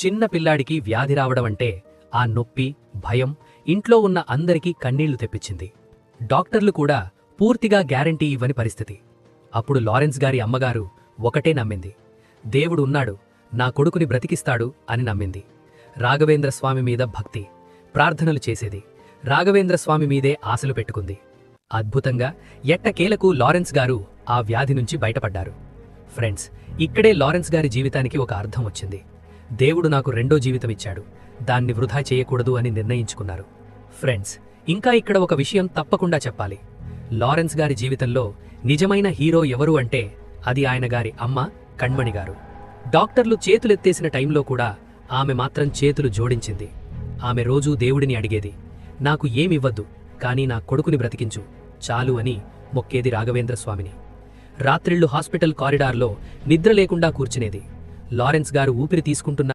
చిన్న పిల్లాడికి వ్యాధి రావడమంటే ఆ నొప్పి, భయం ఇంట్లో ఉన్న అందరికీ కన్నీళ్లు తెప్పించింది. డాక్టర్లు కూడా పూర్తిగా గ్యారంటీ ఇవ్వని పరిస్థితి. అప్పుడు లారెన్స్ గారి అమ్మగారు ఒకటే నమ్మింది. దేవుడు ఉన్నాడు, నా కొడుకుని బ్రతికిస్తాడు అని నమ్మింది. రాఘవేంద్రస్వామి మీద భక్తి, ప్రార్థనలు చేసేది. రాఘవేంద్రస్వామి మీదే ఆశలు పెట్టుకుంది. అద్భుతంగా ఎట్టకేలకు లారెన్స్ గారు ఆ వ్యాధి నుంచి బయటపడ్డారు. ఫ్రెండ్స్, ఇక్కడే లారెన్స్ గారి జీవితానికి ఒక అర్థం వచ్చింది. దేవుడు నాకు రెండో జీవితమిచ్చాడు, దాన్ని వృధా చేయకూడదు అని నిర్ణయించుకున్నారు. ఫ్రెండ్స్, ఇంకా ఇక్కడ ఒక విషయం తప్పకుండా చెప్పాలి. లారెన్స్ గారి జీవితంలో నిజమైన హీరో ఎవరు అంటే అది ఆయన గారి అమ్మ కణ్మణి గారు. డాక్టర్లు చేతులెత్తేసిన టైంలో కూడా ఆమె మాత్రం చేతులు జోడించింది. ఆమె రోజూ దేవుడిని అడిగేది, నాకు ఏమివ్వద్దు, కానీ నా కొడుకుని బ్రతికించు చాలు అని మొక్కేది రాఘవేంద్రస్వామిని. రాత్రిళ్లు హాస్పిటల్ కారిడార్లో నిద్ర లేకుండా కూర్చునేది. లారెన్స్ గారు ఊపిరి తీసుకుంటున్న